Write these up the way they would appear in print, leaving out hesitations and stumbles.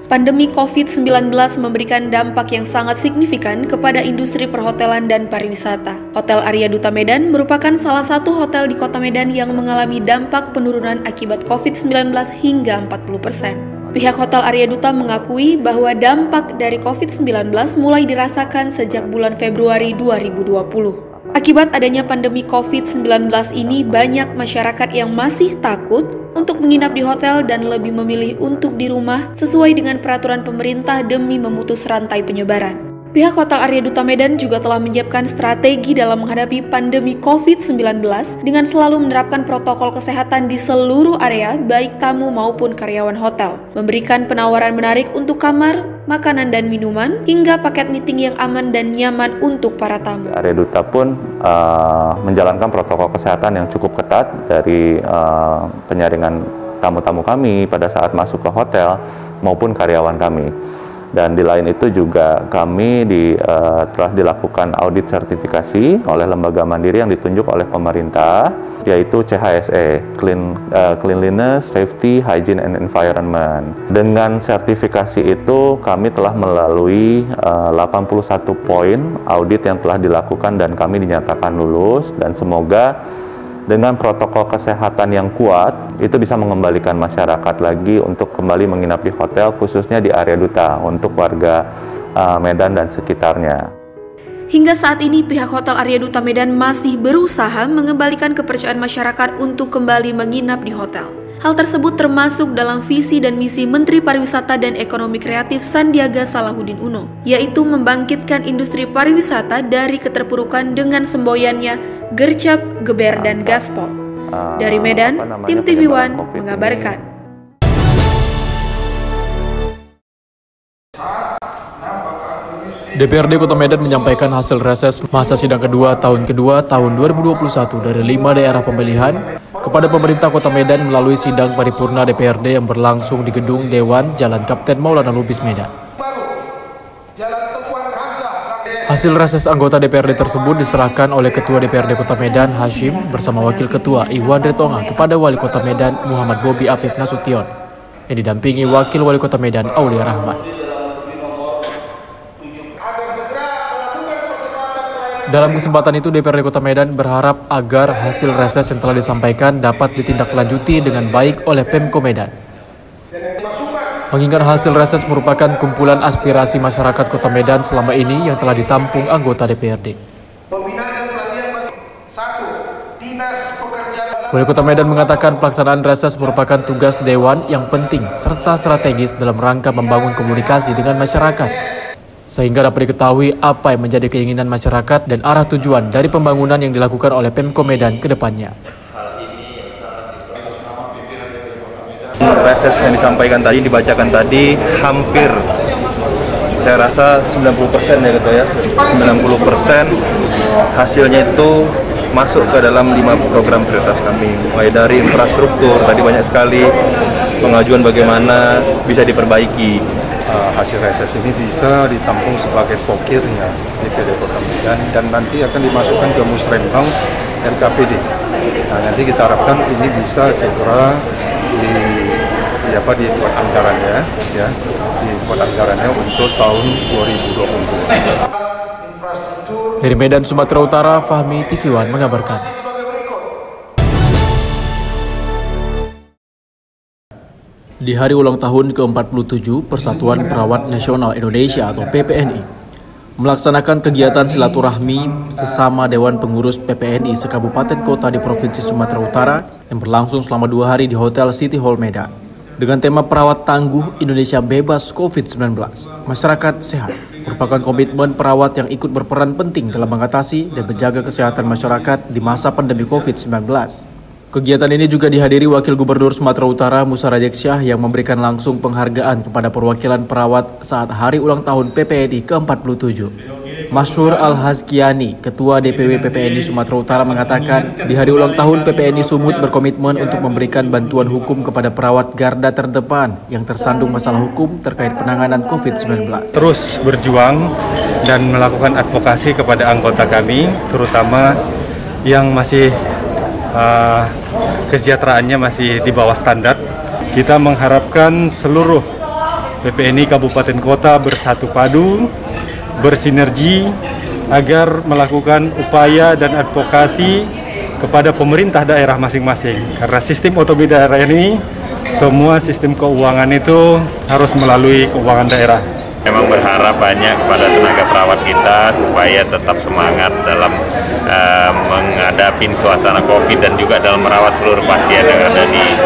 Pandemi COVID-19 memberikan dampak yang sangat signifikan kepada industri perhotelan dan pariwisata. Hotel Arya Duta Medan merupakan salah satu hotel di Kota Medan yang mengalami dampak penurunan akibat COVID-19 hingga 40%. Pihak Hotel Arya Duta mengakui bahwa dampak dari COVID-19 mulai dirasakan sejak bulan Februari 2020. Akibat adanya pandemi COVID-19 ini, banyak masyarakat yang masih takut untuk menginap di hotel dan lebih memilih untuk di rumah sesuai dengan peraturan pemerintah demi memutus rantai penyebaran. Pihak Hotel Arya Duta Medan juga telah menyiapkan strategi dalam menghadapi pandemi COVID-19 dengan selalu menerapkan protokol kesehatan di seluruh area, baik tamu maupun karyawan hotel, memberikan penawaran menarik untuk kamar, makanan dan minuman, hingga paket meeting yang aman dan nyaman untuk para tamu. Arya Duta pun menjalankan protokol kesehatan yang cukup ketat dari penyaringan tamu-tamu kami pada saat masuk ke hotel maupun karyawan kami. Dan di lain itu juga kami telah dilakukan audit sertifikasi oleh lembaga mandiri yang ditunjuk oleh pemerintah, yaitu CHSE, Cleanliness, Safety, Hygiene, and Environment. Dengan sertifikasi itu kami telah melalui 81 poin audit yang telah dilakukan dan kami dinyatakan lulus, dan semoga dengan protokol kesehatan yang kuat, itu bisa mengembalikan masyarakat lagi untuk kembali menginap di hotel, khususnya di Arya Duta, untuk warga Medan dan sekitarnya. Hingga saat ini, pihak Hotel Arya Duta Medan masih berusaha mengembalikan kepercayaan masyarakat untuk kembali menginap di hotel. Hal tersebut termasuk dalam visi dan misi Menteri Pariwisata dan Ekonomi Kreatif Sandiaga Salahuddin Uno, yaitu membangkitkan industri pariwisata dari keterpurukan dengan semboyannya gercep, geber, dan gaspol. Dari Medan, tim TV One mengabarkan. DPRD Kota Medan menyampaikan hasil reses masa sidang kedua tahun 2021 dari 5 daerah pemilihan kepada pemerintah Kota Medan melalui sidang paripurna DPRD yang berlangsung di Gedung Dewan Jalan Kapten Maulana Lubis Medan. Hasil reses anggota DPRD tersebut diserahkan oleh Ketua DPRD Kota Medan Hashim bersama Wakil Ketua Iwan Retonga kepada Wali Kota Medan Muhammad Bobi Afif Nasution yang didampingi Wakil Wali Kota Medan Aulia Rahman. Dalam kesempatan itu, DPRD Kota Medan berharap agar hasil reses yang telah disampaikan dapat ditindaklanjuti dengan baik oleh Pemko Medan. Mengingat hasil reses merupakan kumpulan aspirasi masyarakat Kota Medan selama ini yang telah ditampung anggota DPRD. Wali Kota Medan mengatakan pelaksanaan reses merupakan tugas Dewan yang penting serta strategis dalam rangka membangun komunikasi dengan masyarakat, sehingga dapat diketahui apa yang menjadi keinginan masyarakat dan arah tujuan dari pembangunan yang dilakukan oleh Pemko Medan ke depannya. Reses yang disampaikan tadi, dibacakan tadi, hampir saya rasa 90% ya gitu ya, 90% hasilnya itu masuk ke dalam 5 program prioritas kami, mulai dari infrastruktur, tadi banyak sekali pengajuan bagaimana bisa diperbaiki. Hasil reses ini bisa ditampung sebagai pokirnya DPRD Kota Medan dan nanti akan dimasukkan ke Musrembang RKPD. Nah, nanti kita harapkan ini bisa segera dibuat anggarannya, dibuat anggarannya untuk tahun 2022. Dari Medan, Sumatera Utara, Fahmi, TV One mengabarkan. Di hari ulang tahun ke-47 Persatuan Perawat Nasional Indonesia atau PPNI melaksanakan kegiatan silaturahmi sesama Dewan Pengurus PPNI sekabupaten kota di Provinsi Sumatera Utara yang berlangsung selama 2 hari di Hotel City Hall Medan. Dengan tema Perawat Tangguh Indonesia Bebas COVID-19, Masyarakat Sehat merupakan komitmen perawat yang ikut berperan penting dalam mengatasi dan menjaga kesehatan masyarakat di masa pandemi COVID-19. Kegiatan ini juga dihadiri Wakil Gubernur Sumatera Utara Musa Rajeksyah yang memberikan langsung penghargaan kepada perwakilan perawat saat hari ulang tahun PPNI ke-47. Masyur Al-Hazkiani, Ketua DPW PPNI Sumatera Utara mengatakan, di hari ulang tahun PPNI Sumut berkomitmen untuk memberikan bantuan hukum kepada perawat garda terdepan yang tersandung masalah hukum terkait penanganan COVID-19. Terus berjuang dan melakukan advokasi kepada anggota kami, terutama yang masih kesejahteraannya masih di bawah standar. Kita mengharapkan seluruh PPNI Kabupaten Kota bersatu padu, bersinergi agar melakukan upaya dan advokasi kepada pemerintah daerah masing-masing. Karena sistem otonomi daerah ini, semua sistem keuangan itu harus melalui keuangan daerah. Memang berharap banyak kepada tenaga perawat kita supaya tetap semangat dalam menghadapi suasana COVID dan juga dalam merawat seluruh pasien yang ada di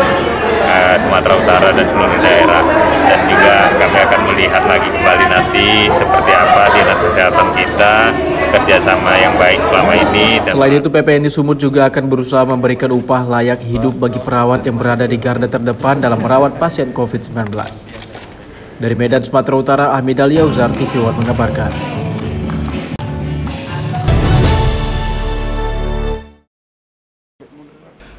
Sumatera Utara dan seluruh daerah. Dan juga kami akan melihat lagi kembali nanti seperti apa Dinas Kesehatan kita kerjasama yang baik selama ini. Selain itu, PPNI Sumut juga akan berusaha memberikan upah layak hidup bagi perawat yang berada di garda terdepan dalam merawat pasien COVID-19. Dari Medan, Sumatera Utara, Ahmid Aliauzar, TV One mengabarkan.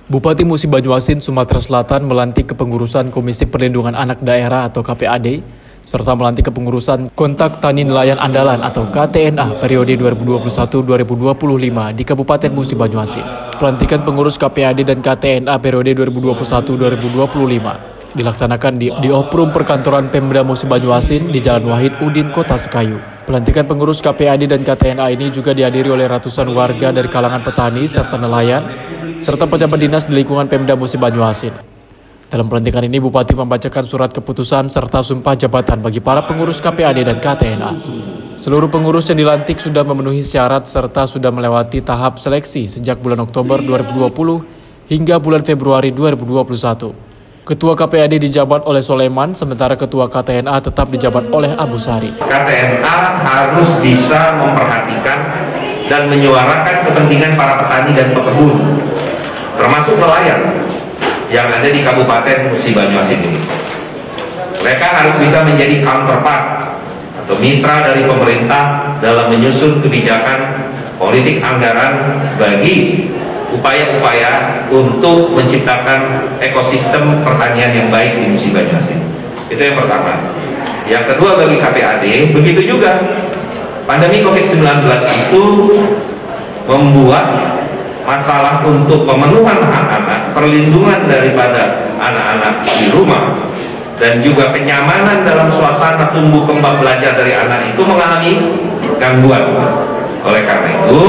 Bupati Musi Banyuasin, Sumatera Selatan melantik kepengurusan Komisi Perlindungan Anak Daerah atau KPAD, serta melantik kepengurusan Kontak Tani Nelayan Andalan atau KTNA periode 2021-2025 di Kabupaten Musi Banyuasin. Pelantikan pengurus KPAD dan KTNA periode 2021-2025 dilaksanakan di Oprum Perkantoran Pemda Musi Banyuasin di Jalan Wahid Udin, Kota Sekayu. Pelantikan pengurus KPAD dan KTNA ini juga dihadiri oleh ratusan warga dari kalangan petani serta nelayan, serta pejabat dinas di lingkungan Pemda Musi Banyuasin. Dalam pelantikan ini, Bupati membacakan surat keputusan serta sumpah jabatan bagi para pengurus KPAD dan KTNA. Seluruh pengurus yang dilantik sudah memenuhi syarat serta sudah melewati tahap seleksi sejak bulan Oktober 2020 hingga bulan Februari 2021. Ketua KPAD dijabat oleh Soleman, sementara Ketua KTNA tetap dijabat oleh Abu Sari. KTNA harus bisa memperhatikan dan menyuarakan kepentingan para petani dan pekebun, termasuk nelayan yang ada di Kabupaten Musi Banyuasin ini. Mereka harus bisa menjadi counterpart atau mitra dari pemerintah dalam menyusun kebijakan politik anggaran bagi upaya-upaya untuk menciptakan ekosistem pertanian yang baik di Musi Banyuasin. Itu yang pertama. Yang kedua, bagi KPAD begitu juga. Pandemi COVID-19 itu membuat masalah untuk pemenuhan hak anak, perlindungan daripada anak-anak di rumah, dan juga kenyamanan dalam suasana tumbuh kembang belajar dari anak itu mengalami gangguan. Oleh karena itu,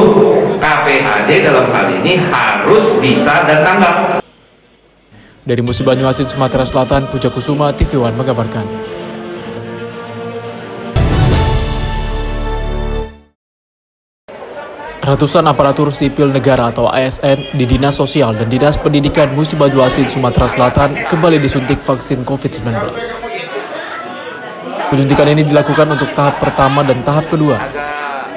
KPAD dalam hal ini harus bisa dan tanggap. Dari Musi Banyuasin, Sumatera Selatan, Puja Kusuma, TV One mengabarkan. Ratusan aparatur sipil negara atau ASN di Dinas Sosial dan Dinas Pendidikan Musi Banyuasin, Sumatera Selatan kembali disuntik vaksin COVID-19. Penyuntikan ini dilakukan untuk tahap pertama dan tahap kedua.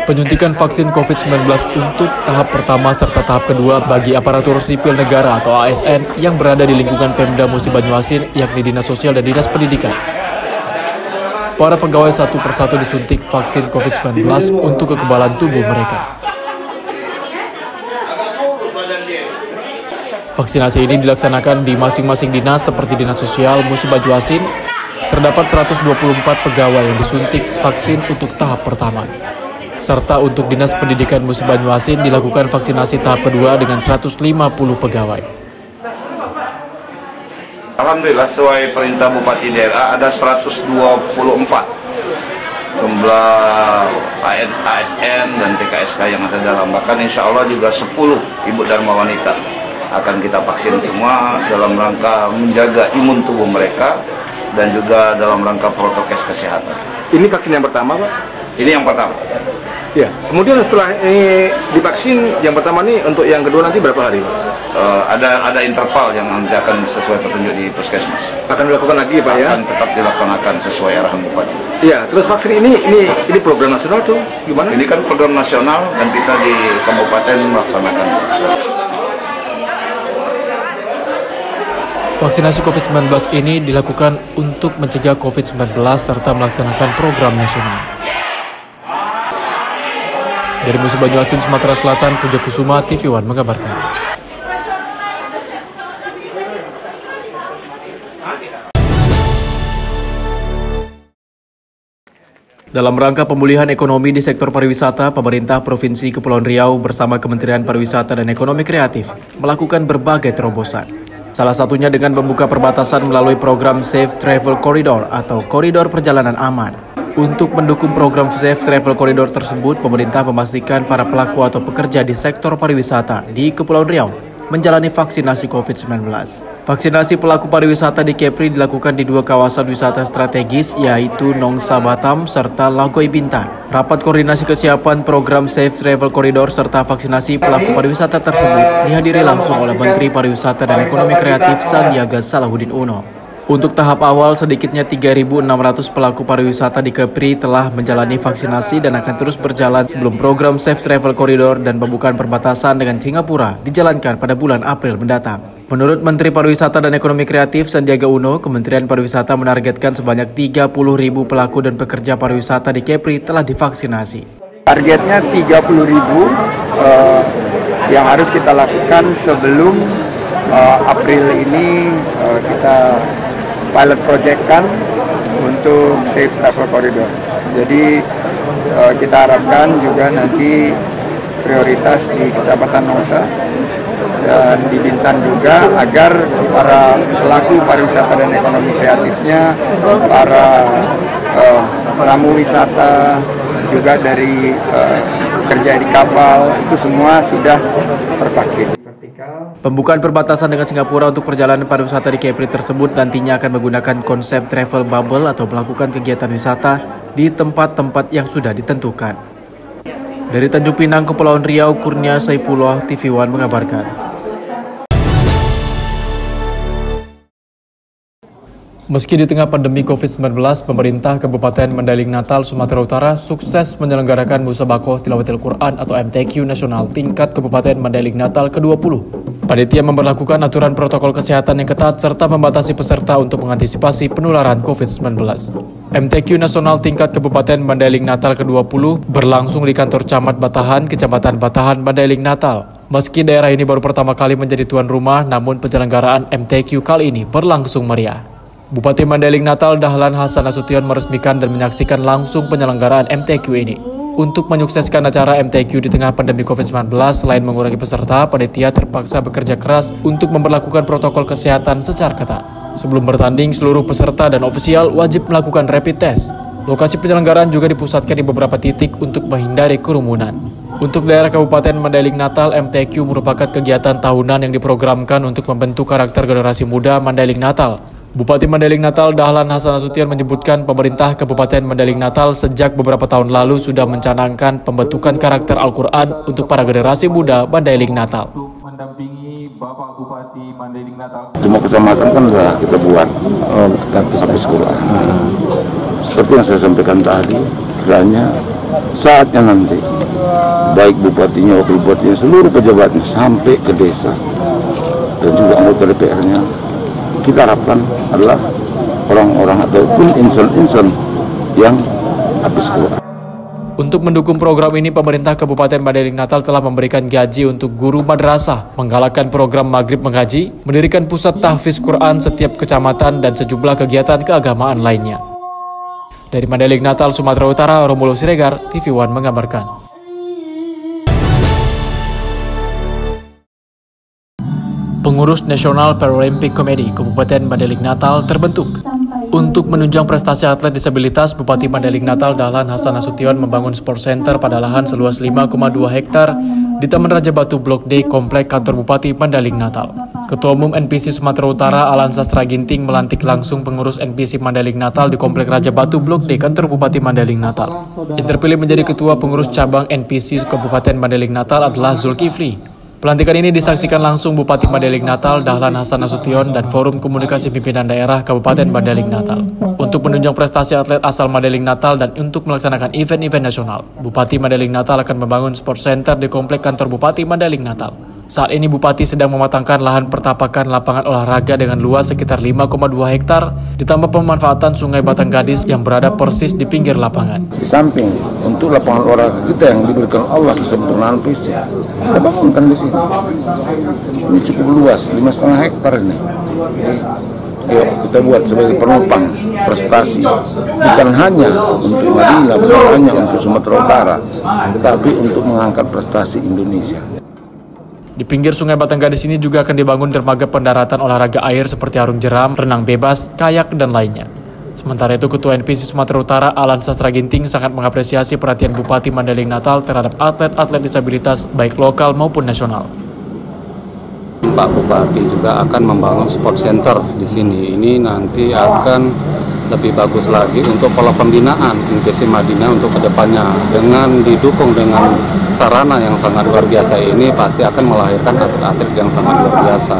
Penyuntikan vaksin COVID-19 untuk tahap pertama serta tahap kedua bagi aparatur sipil negara atau ASN yang berada di lingkungan Pemda Musi Banyuasin, yakni Dinas Sosial dan Dinas Pendidikan. Para pegawai satu persatu disuntik vaksin COVID-19 untuk kekebalan tubuh mereka. Vaksinasi ini dilaksanakan di masing-masing dinas seperti Dinas Sosial Musi Banyuasin. Terdapat 124 pegawai yang disuntik vaksin untuk tahap pertama. Serta untuk Dinas Pendidikan Musi Banyuasin dilakukan vaksinasi tahap kedua dengan 150 pegawai. Alhamdulillah, sesuai perintah Bupati daerah ada 124 jumlah ASN dan PKSK yang ada dalam. Bahkan insya Allah juga 10 ibu dharma wanita akan kita vaksin semua dalam rangka menjaga imun tubuh mereka dan juga dalam rangka protokol kesehatan. Ini vaksin yang pertama, Pak? Ini yang pertama. Ya, kemudian setelah ini divaksin yang pertama nih, untuk yang kedua nanti berapa hari? Ada interval yang nanti akan sesuai petunjuk di puskesmas. Akan dilakukan lagi, Pak, ya? Akan tetap dilaksanakan sesuai arahan Bupati. Iya, terus vaksin ini program nasional tuh gimana? Ini kan program nasional dan kita di kabupaten melaksanakan. Vaksinasi COVID-19 ini dilakukan untuk mencegah COVID-19 serta melaksanakan program nasional. Dari Musi Banyuasin, Sumatera Selatan, Puja Kusuma, TV One mengabarkan. Dalam rangka pemulihan ekonomi di sektor pariwisata, pemerintah Provinsi Kepulauan Riau bersama Kementerian Pariwisata dan Ekonomi Kreatif melakukan berbagai terobosan. Salah satunya dengan membuka perbatasan melalui program Safe Travel Corridor atau Koridor Perjalanan Aman. Untuk mendukung program Safe Travel Corridor tersebut, pemerintah memastikan para pelaku atau pekerja di sektor pariwisata di Kepulauan Riau menjalani vaksinasi COVID-19. Vaksinasi pelaku pariwisata di Kepri dilakukan di 2 kawasan wisata strategis yaitu Nongsa Batam serta Lagoy Bintan. Rapat koordinasi kesiapan program Safe Travel Corridor serta vaksinasi pelaku pariwisata tersebut dihadiri langsung oleh Menteri Pariwisata dan Ekonomi Kreatif Sandiaga Salahuddin Uno. Untuk tahap awal, sedikitnya 3.600 pelaku pariwisata di Kepri telah menjalani vaksinasi dan akan terus berjalan sebelum program Safe Travel Corridor dan pembukaan perbatasan dengan Singapura dijalankan pada bulan April mendatang. Menurut Menteri Pariwisata dan Ekonomi Kreatif Sandiaga Uno, Kementerian Pariwisata menargetkan sebanyak 30.000 pelaku dan pekerja pariwisata di Kepri telah divaksinasi. Targetnya 30.000 yang harus kita lakukan sebelum April ini kita pilot project kan untuk Safe Travel Corridor. Jadi kita harapkan juga nanti prioritas di Kecamatan Nongsa dan di Bintan juga agar para pelaku pariwisata dan ekonomi kreatifnya, para tamu wisata, juga dari kerja di kapal, itu semua sudah tervaksin. Pembukaan perbatasan dengan Singapura untuk perjalanan pariwisata di Kepri tersebut nantinya akan menggunakan konsep travel bubble atau melakukan kegiatan wisata di tempat-tempat yang sudah ditentukan. Dari Tanjung Pinang, Kepulauan Riau, Kurnia Saifullah, TV One mengabarkan. Meski di tengah pandemi COVID-19, pemerintah Kabupaten Mandailing Natal, Sumatera Utara sukses menyelenggarakan Musabakoh Tilawatil Quran atau MTQ Nasional tingkat Kabupaten Mandailing Natal ke-20. Panitia memberlakukan aturan protokol kesehatan yang ketat serta membatasi peserta untuk mengantisipasi penularan COVID-19. MTQ Nasional tingkat Kabupaten Mandailing Natal ke-20 berlangsung di kantor Camat Batahan, Kecamatan Batahan, Mandailing Natal. Meski daerah ini baru pertama kali menjadi tuan rumah, namun penyelenggaraan MTQ kali ini berlangsung meriah. Bupati Mandailing Natal Dahlan Hasan Nasution meresmikan dan menyaksikan langsung penyelenggaraan MTQ ini. Untuk menyukseskan acara MTQ di tengah pandemi COVID-19, selain mengurangi peserta, panitia terpaksa bekerja keras untuk memperlakukan protokol kesehatan secara ketat. Sebelum bertanding, seluruh peserta dan ofisial wajib melakukan rapid test. Lokasi penyelenggaraan juga dipusatkan di beberapa titik untuk menghindari kerumunan. Untuk daerah Kabupaten Mandailing Natal, MTQ merupakan kegiatan tahunan yang diprogramkan untuk membentuk karakter generasi muda Mandailing Natal. Bupati Mandailing Natal Dahlan Hasan Nasution menyebutkan pemerintah Kabupaten Mandailing Natal sejak beberapa tahun lalu sudah mencanangkan pembentukan karakter Al-Quran untuk para generasi muda Mandailing Natal. Mendampingi Bapak Bupati Mandailing Natal. Semua kecamatan kan sudah kita buat habis Quran. Seperti yang saya sampaikan tadi, kiranya saatnya nanti baik bupatinya, wakil bupatinya, seluruh pejabatnya sampai ke desa dan juga anggota DPR-nya, kita harapkan adalah orang-orang ataupun insan-insan yang habis Quran. Untuk mendukung program ini, pemerintah Kabupaten Mandailing Natal telah memberikan gaji untuk guru madrasah, menggalakkan program maghrib mengaji, mendirikan pusat tahfiz Quran setiap kecamatan, dan sejumlah kegiatan keagamaan lainnya. Dari Mandailing Natal, Sumatera Utara, Romulo Siregar, TV One mengabarkan. Pengurus National Paralympic Committee Kabupaten Mandailing Natal terbentuk. Untuk menunjang prestasi atlet disabilitas, Bupati Mandailing Natal Dahlan Hasan Nasution membangun sport center pada lahan seluas 5,2 hektar di Taman Raja Batu Blok D, Komplek Kantor Bupati Mandailing Natal. Ketua Umum NPC Sumatera Utara Alan Sastra Ginting melantik langsung pengurus NPC Mandailing Natal di Komplek Raja Batu Blok D, Kantor Bupati Mandailing Natal. Yang terpilih menjadi Ketua Pengurus Cabang NPC Kabupaten Mandailing Natal adalah Zulkifli. Pelantikan ini disaksikan langsung Bupati Mandailing Natal Dahlan Hasan Nasution dan Forum Komunikasi Pimpinan Daerah Kabupaten Mandailing Natal. Untuk menunjang prestasi atlet asal Mandailing Natal dan untuk melaksanakan event-event nasional, Bupati Mandailing Natal akan membangun sport center di Komplek Kantor Bupati Mandailing Natal. Saat ini Bupati sedang mematangkan lahan pertapakan lapangan olahraga dengan luas sekitar 5,2 hektar, ditambah pemanfaatan Sungai Batang Gadis yang berada persis di pinggir lapangan. Di samping untuk lapangan olahraga kita yang diberikan Allah kesempurnaan fisik, kita bangunkan di sini. Ini cukup luas, 5,5 hektar ini. Yuk, kita buat sebagai penopang prestasi, bukan hanya untuk Madinah, bukan hanya untuk Sumatera Utara, tetapi untuk mengangkat prestasi Indonesia. Di pinggir Sungai Batanggadis ini juga akan dibangun dermaga pendaratan olahraga air seperti arung jeram, renang bebas, kayak, dan lainnya. Sementara itu, Ketua NPC Sumatera Utara Alan Sastra Ginting sangat mengapresiasi perhatian Bupati Mandailing Natal terhadap atlet-atlet disabilitas baik lokal maupun nasional. Pak Bupati juga akan membangun sport center di sini. Ini nanti akan lebih bagus lagi untuk pola pembinaan NPC Madinah untuk kedepannya. Dengan didukung dengan sarana yang sangat luar biasa ini, pasti akan melahirkan atlet-atlet yang sangat luar biasa.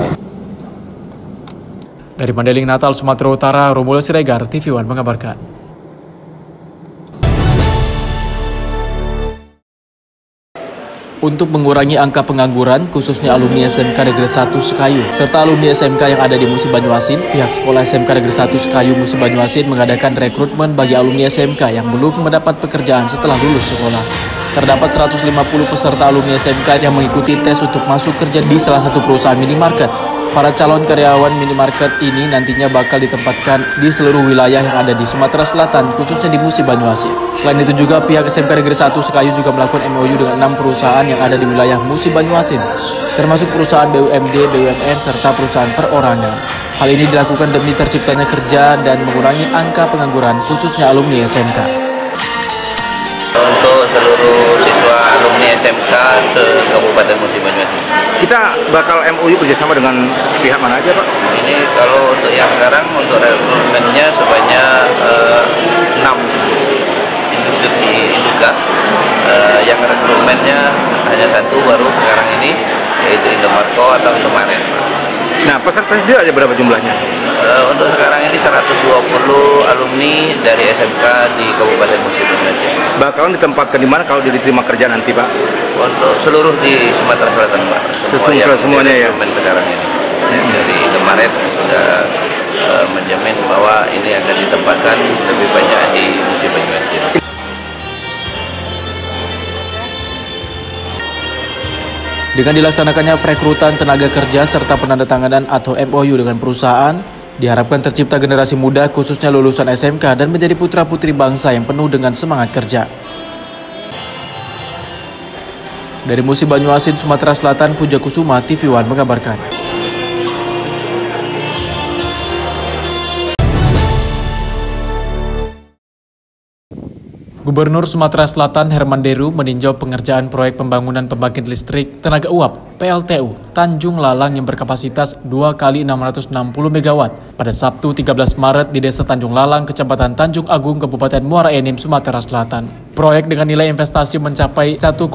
Dari Mandailing Natal, Sumatera Utara, Romulo Siregar, TV One mengabarkan. Untuk mengurangi angka pengangguran, khususnya alumni SMK Negeri 1 Sekayu, serta alumni SMK yang ada di Musi Banyuasin, pihak sekolah SMK Negeri 1 Sekayu Musi Banyuasin mengadakan rekrutmen bagi alumni SMK yang belum mendapat pekerjaan setelah lulus sekolah. Terdapat 150 peserta alumni SMK yang mengikuti tes untuk masuk kerja di salah satu perusahaan minimarket. Para calon karyawan minimarket ini nantinya bakal ditempatkan di seluruh wilayah yang ada di Sumatera Selatan, khususnya di Musi Banyuasin. Selain itu juga pihak SMK Negeri 1 Sekayu juga melakukan MOU dengan 6 perusahaan yang ada di wilayah Musi Banyuasin, termasuk perusahaan BUMD, BUMN, serta perusahaan perorangan. Hal ini dilakukan demi terciptanya kerja dan mengurangi angka pengangguran, khususnya alumni SMK. Untuk seluruh siswa alumni SMK se-Kabupaten Musi Banyuasin. Kita bakal MOU kerjasama dengan pihak mana aja, Pak? Ini kalau untuk yang sekarang, untuk rekrutmennya sebanyak 6 induka. Yang rekrutmennya hanya satu baru sekarang ini, yaitu Indomarko atau kemarin. Nah, peserta sendiri ada berapa jumlahnya? Untuk sekarang ini 120 alumni dari SMK di Kabupaten Musi Banyuasin. Bakalan ditempatkan di mana kalau diterima kerja nanti, Pak? Untuk seluruh di Sumatera Selatan, Pak. Semuanya ya? Sekarang ini. Dari kemarin sudah menjamin bahwa ini akan ditempatkan lebih banyak di Musi Banyuasin. Dengan dilaksanakannya perekrutan tenaga kerja serta penandatanganan atau MOU dengan perusahaan, diharapkan tercipta generasi muda khususnya lulusan SMK dan menjadi putra-putri bangsa yang penuh dengan semangat kerja. Dari Musi Banyuasin, Sumatera Selatan, Puja Kusuma, TV One mengabarkan. Gubernur Sumatera Selatan Herman Deru meninjau pengerjaan proyek pembangunan pembangkit listrik tenaga uap PLTU Tanjung Lalang yang berkapasitas 2 kali 660 MW pada Sabtu 13 Maret di Desa Tanjung Lalang, Kecamatan Tanjung Agung, Kabupaten Muara Enim, Sumatera Selatan. Proyek dengan nilai investasi mencapai 1,68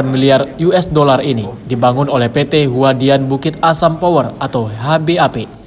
miliar US dollar ini dibangun oleh PT Huadian Bukit Asam Power atau HBAP.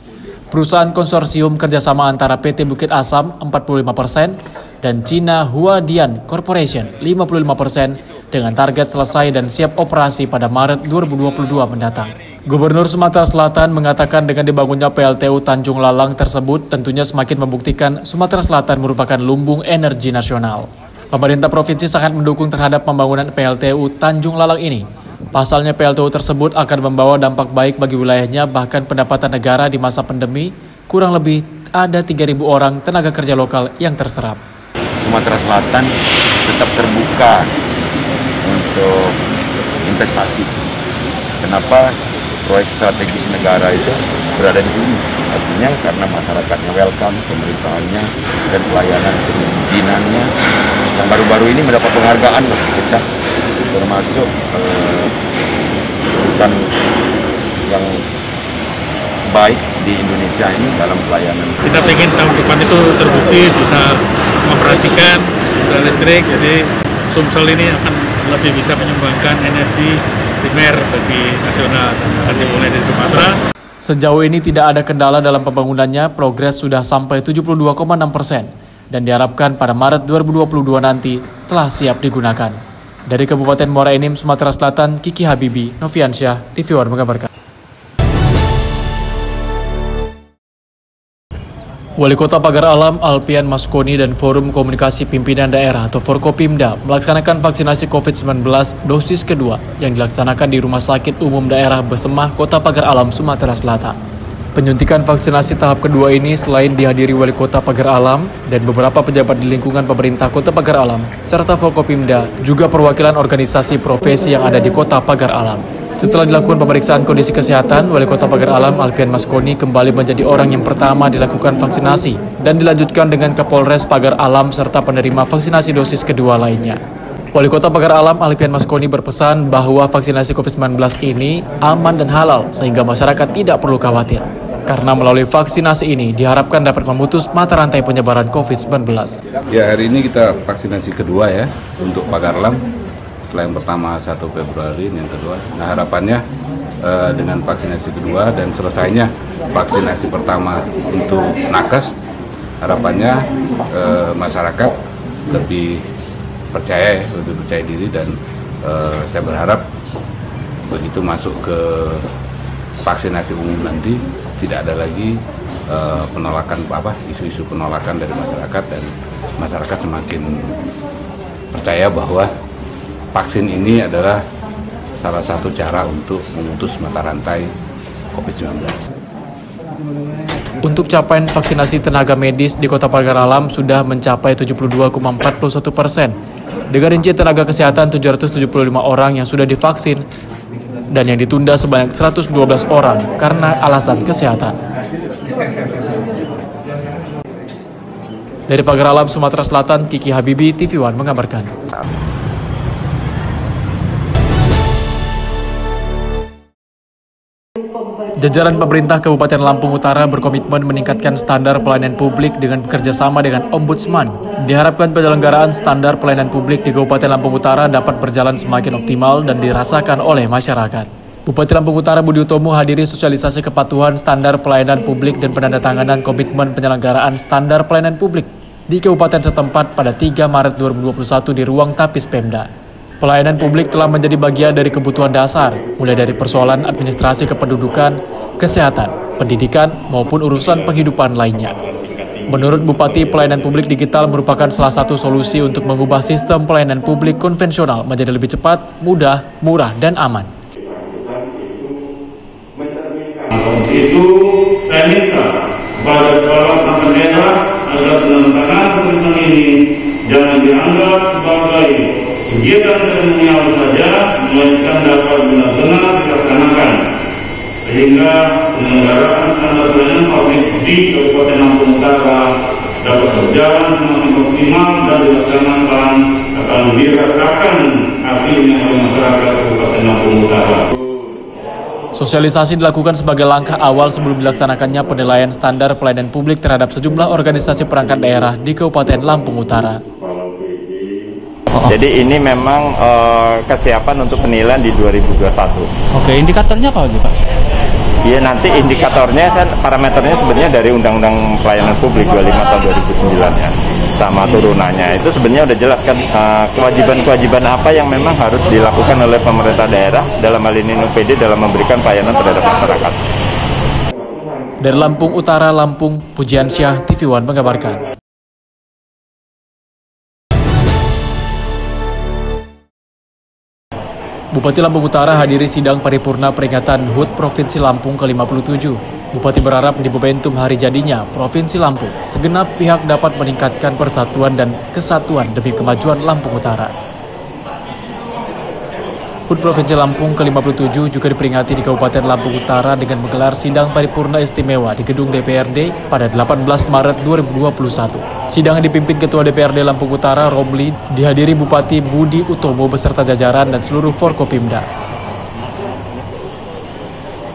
Perusahaan konsorsium kerjasama antara PT Bukit Asam 45% dan Cina Huadian Corporation 55% dengan target selesai dan siap operasi pada Maret 2022 mendatang. Gubernur Sumatera Selatan mengatakan dengan dibangunnya PLTU Tanjung Lalang tersebut tentunya semakin membuktikan Sumatera Selatan merupakan lumbung energi nasional. Pemerintah provinsi sangat mendukung terhadap pembangunan PLTU Tanjung Lalang ini. Pasalnya PLTU tersebut akan membawa dampak baik bagi wilayahnya, bahkan pendapatan negara di masa pandemi kurang lebih ada 3.000 orang tenaga kerja lokal yang terserap. Sumatera Selatan tetap terbuka untuk investasi. Kenapa proyek strategis negara itu berada di sini? Artinya karena masyarakatnya welcome, pemerintahannya, dan pelayanan perizinannya yang baru-baru ini mendapat penghargaan loh kita, termasuk urutan yang baik di Indonesia ini dalam pelayanan. Kita ingin tahun depan itu terbukti bisa mengoperasikan listrik, jadi Sumsel ini akan lebih bisa menyumbangkan energi primer bagi nasional, akan dimulai dari Sumatera. Sejauh ini tidak ada kendala dalam pembangunannya, progres sudah sampai 72,6% dan diharapkan pada Maret 2022 nanti telah siap digunakan. Dari Kabupaten Muara Enim, Sumatera Selatan, Kiki Habibi, Noviansyah, TV One mengabarkan. Wali Kota Pagar Alam Alpian Maskoni dan Forum Komunikasi Pimpinan Daerah atau Forkopimda melaksanakan vaksinasi COVID-19 dosis kedua yang dilaksanakan di Rumah Sakit Umum Daerah Besemah, Kota Pagar Alam, Sumatera Selatan. Penyuntikan vaksinasi tahap kedua ini selain dihadiri Wali Kota Pagar Alam dan beberapa pejabat di lingkungan pemerintah Kota Pagar Alam, serta Forkopimda, juga perwakilan organisasi profesi yang ada di Kota Pagar Alam. Setelah dilakukan pemeriksaan kondisi kesehatan, Wali Kota Pagar Alam Alfian Maskoni kembali menjadi orang yang pertama dilakukan vaksinasi dan dilanjutkan dengan Kapolres Pagar Alam serta penerima vaksinasi dosis kedua lainnya. Wali Kota Pagar Alam Alfian Maskoni berpesan bahwa vaksinasi COVID-19 ini aman dan halal sehingga masyarakat tidak perlu khawatir. Karena melalui vaksinasi ini diharapkan dapat memutus mata rantai penyebaran COVID-19. Ya, hari ini kita vaksinasi kedua ya untuk Pagar Alam. Setelah yang pertama 1 Februari, yang kedua. Nah, harapannya dengan vaksinasi kedua dan selesainya vaksinasi pertama untuk nakes, harapannya masyarakat lebih percaya diri dan saya berharap begitu masuk ke vaksinasi umum nanti tidak ada lagi penolakan isu-isu penolakan dari masyarakat dan masyarakat semakin percaya bahwa vaksin ini adalah salah satu cara untuk memutus mata rantai COVID-19. Untuk capaian vaksinasi tenaga medis di Kota Pagar Alam sudah mencapai 72,41%. Dengan rincian tenaga kesehatan 775 orang yang sudah divaksin dan yang ditunda sebanyak 112 orang karena alasan kesehatan. Dari Pagar Alam, Sumatera Selatan, Kiki Habibi, TV One mengabarkan. Jajaran pemerintah Kabupaten Lampung Utara berkomitmen meningkatkan standar pelayanan publik dengan bekerjasama dengan Ombudsman. Diharapkan penyelenggaraan standar pelayanan publik di Kabupaten Lampung Utara dapat berjalan semakin optimal dan dirasakan oleh masyarakat. Bupati Lampung Utara Budi Utomo hadiri sosialisasi kepatuhan standar pelayanan publik dan penandatanganan komitmen penyelenggaraan standar pelayanan publik di Kabupaten setempat pada 3 Maret 2021 di ruang Tapis Pemda. Pelayanan publik telah menjadi bagian dari kebutuhan dasar, mulai dari persoalan administrasi kependudukan, kesehatan, pendidikan, maupun urusan penghidupan lainnya. Menurut Bupati, pelayanan publik digital merupakan salah satu solusi untuk mengubah sistem pelayanan publik konvensional menjadi lebih cepat, mudah, murah, dan aman. Untuk itu, saya minta kepada kepala perangkat daerah agar penandatanganan komitmen ini jangan dianggap sebagai kegiatan seremonial saja, melainkan dapat benar-benar dilaksanakan sehingga penyelenggaraan standar pelayanan publik di Kabupaten Lampung Utara dapat berjalan semakin optimal dan dilaksanakan akan dirasakan hasilnya oleh masyarakat Kabupaten Lampung Utara. Sosialisasi dilakukan sebagai langkah awal sebelum dilaksanakannya penilaian standar pelayanan publik terhadap sejumlah organisasi perangkat daerah di Kabupaten Lampung Utara. Jadi ini memang kesiapan untuk penilaian di 2021. Oke, indikatornya apa Pak? Iya, nanti indikatornya kan parameternya sebenarnya dari Undang-Undang Pelayanan Publik 25 tahun 2009 ya, sama turunannya. Itu sebenarnya udah jelas kan kewajiban-kewajiban apa yang memang harus dilakukan oleh pemerintah daerah dalam hal ini UPD dalam memberikan pelayanan terhadap masyarakat. Dari Lampung Utara, Lampung, Pujiansyah, TV One mengabarkan. Bupati Lampung Utara hadiri sidang paripurna peringatan HUT Provinsi Lampung ke-57. Bupati berharap di momentum hari jadinya Provinsi Lampung, segenap pihak dapat meningkatkan persatuan dan kesatuan demi kemajuan Lampung Utara. HUT Provinsi Lampung ke-57 juga diperingati di Kabupaten Lampung Utara dengan menggelar sidang paripurna istimewa di Gedung DPRD pada 18 Maret 2021. Sidang yang dipimpin Ketua DPRD Lampung Utara, Romli, dihadiri Bupati Budi Utomo beserta jajaran dan seluruh Forkopimda.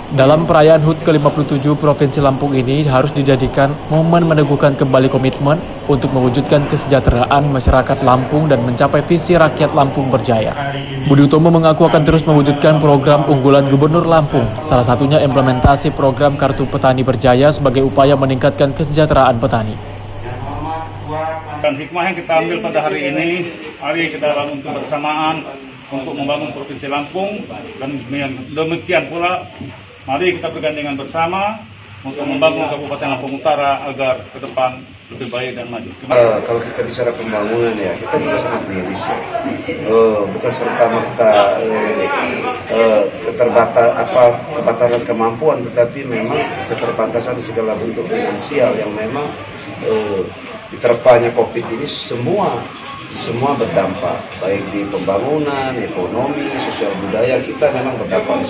Dalam perayaan HUT ke-57 Provinsi Lampung ini harus dijadikan momen meneguhkan kembali komitmen untuk mewujudkan kesejahteraan masyarakat Lampung dan mencapai visi rakyat Lampung berjaya. Budi Utomo mengaku akan terus mewujudkan program unggulan Gubernur Lampung, salah satunya implementasi program Kartu Petani Berjaya sebagai upaya meningkatkan kesejahteraan petani. Dan hikmah yang kita ambil pada hari ini, mari kita bangun kebersamaan untuk membangun Provinsi Lampung, dan demikian pula mari kita bergandengan bersama untuk membangun Kabupaten Lampung Utara agar ke depan lebih baik dan maju. Kalau kita bicara pembangunan ya, kita juga sangat miris ya. Bukan serta-merta keterbatasan kemampuan, tetapi memang keterbatasan segala bentuk finansial yang memang diterpanya COVID ini semua berdampak, baik di pembangunan, ekonomi, sosial budaya kita memang berdampak.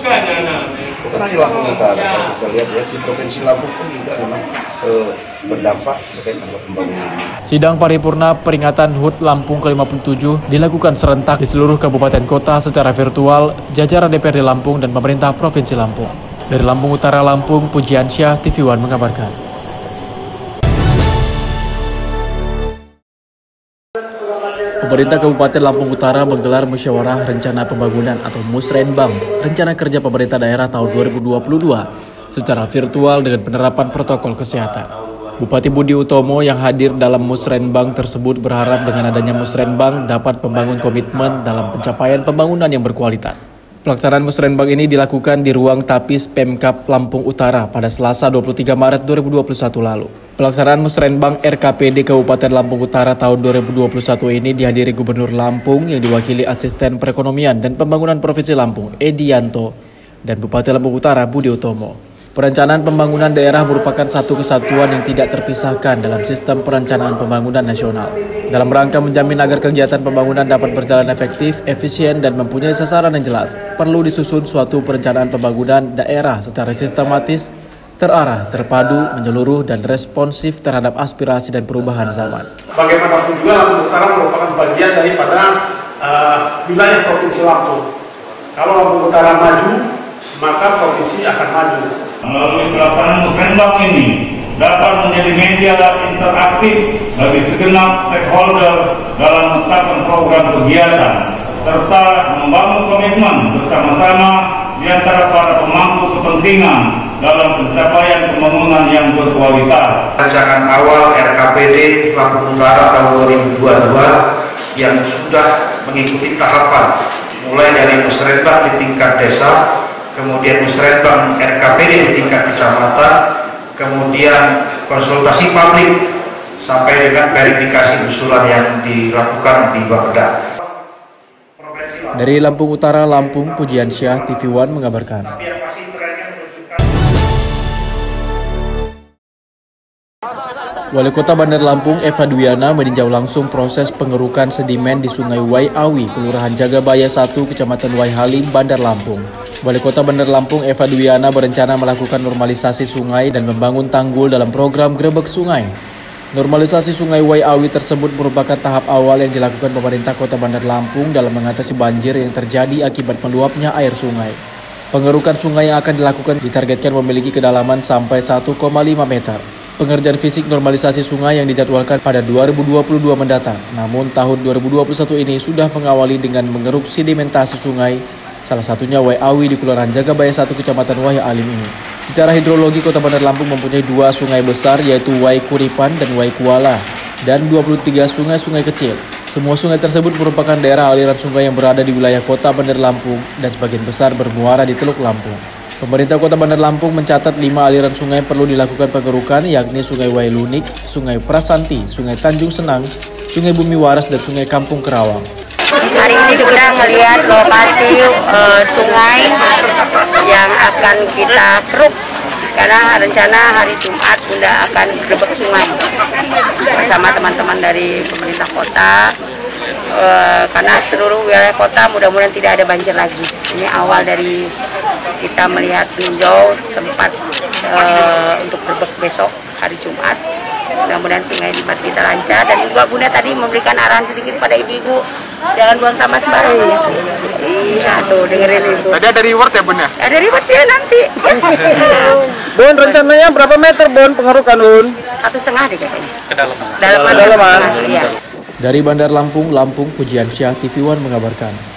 Bukan hanya Lampung Utara, kalau kita lihat ya di Provinsi Lampung pun juga memang berdampak terkait dengan pembangunan. Sidang paripurna peringatan HUT Lampung ke-57 dilakukan serentak di seluruh kabupaten kota secara virtual, jajaran DPRD Lampung dan pemerintah Provinsi Lampung. Dari Lampung Utara, Lampung, Pujiansyah, TV One mengabarkan. Pemerintah Kabupaten Lampung Utara menggelar musyawarah rencana pembangunan atau Musrenbang, rencana kerja pemerintah daerah tahun 2022 secara virtual dengan penerapan protokol kesehatan. Bupati Budi Utomo yang hadir dalam Musrenbang tersebut berharap dengan adanya Musrenbang dapat membangun komitmen dalam pencapaian pembangunan yang berkualitas. Pelaksanaan Musrenbang ini dilakukan di ruang Tapis Pemkab Lampung Utara pada Selasa 23 Maret 2021 lalu. Pelaksanaan Musrenbang RKPD Kabupaten Lampung Utara tahun 2021 ini dihadiri Gubernur Lampung yang diwakili Asisten Perekonomian dan Pembangunan Provinsi Lampung, Edi Yanto, dan Bupati Lampung Utara, Budi Utomo. Perencanaan pembangunan daerah merupakan satu kesatuan yang tidak terpisahkan dalam sistem perencanaan pembangunan nasional. Dalam rangka menjamin agar kegiatan pembangunan dapat berjalan efektif, efisien, dan mempunyai sasaran yang jelas, perlu disusun suatu perencanaan pembangunan daerah secara sistematis, terarah, terpadu, menyeluruh, dan responsif terhadap aspirasi dan perubahan zaman. Bagaimanapun juga Lampung Utara merupakan bagian daripada wilayah Provinsi Lampung. Kalau Lampung Utara maju, maka provinsi akan maju. Melalui pelaksanaan Musrenbang ini dapat menjadi media interaktif bagi segenap stakeholder dalam menetapkan program kegiatan serta membangun komitmen bersama-sama di antara para pemangku kepentingan dalam pencapaian pembangunan yang berkualitas. Rancangan awal RKPD Lampung Utara tahun 2022 yang sudah mengikuti tahapan mulai dari Musrenbang di tingkat desa, kemudian Musrenbang RKPD di tingkat kecamatan, kemudian konsultasi publik sampai dengan verifikasi usulan yang dilakukan di Bapeda. Dari Lampung Utara, Lampung, Pujiansyah, TV One mengabarkan. Wali Kota Bandar Lampung Eva Dwiana meninjau langsung proses pengerukan sedimen di Sungai Wai Awi, Kelurahan Jagabaya 1, Kecamatan Wai Halim, Bandar Lampung. Wali Kota Bandar Lampung Eva Dwiana berencana melakukan normalisasi sungai dan membangun tanggul dalam program Grebek Sungai. Normalisasi Sungai Wai Awi tersebut merupakan tahap awal yang dilakukan pemerintah Kota Bandar Lampung dalam mengatasi banjir yang terjadi akibat meluapnya air sungai. Pengerukan sungai yang akan dilakukan ditargetkan memiliki kedalaman sampai 1,5 meter. Pengerjaan fisik normalisasi sungai yang dijadwalkan pada 2022 mendatang. Namun tahun 2021 ini sudah mengawali dengan mengeruk sedimentasi sungai, salah satunya Wai Awi di Kelurahan Jagabaya 1 Kecamatan Wai Alim ini. Secara hidrologi, Kota Bandar Lampung mempunyai 2 sungai besar yaitu Wai Kuripan dan Wai Kuala dan 23 sungai-sungai kecil. Semua sungai tersebut merupakan daerah aliran sungai yang berada di wilayah Kota Bandar Lampung dan sebagian besar bermuara di Teluk Lampung. Pemerintah Kota Bandar Lampung mencatat 5 aliran sungai perlu dilakukan pengerukan, yakni Sungai Wai Lunik, Sungai Prasanti, Sungai Tanjung Senang, Sungai Bumi Waras, dan Sungai Kampung Kerawang. Hari ini kita melihat lokasi sungai yang akan kita keruk karena rencana hari Jumat Bunda akan grebek sungai bersama teman-teman dari pemerintah kota. Karena seluruh wilayah kota mudah-mudahan tidak ada banjir lagi. Ini awal dari kita melihat meninjau tempat untuk grebek besok hari Jumat. Mudah-mudahan sungai di tempat kita lancar, dan juga Bunda tadi memberikan arahan sedikit pada ibu-ibu jangan buang sampah sembarangan. Iya tuh, dengerin ibu. Tadi ada reward ya Bunda? Ada reward ya nanti. Bun, rencananya berapa meter Bun pengerukan Bun? 1,5 deh katanya. Kedalaman. Iya. Dari Bandar Lampung, Lampung, Pujiansyah, TV One mengabarkan.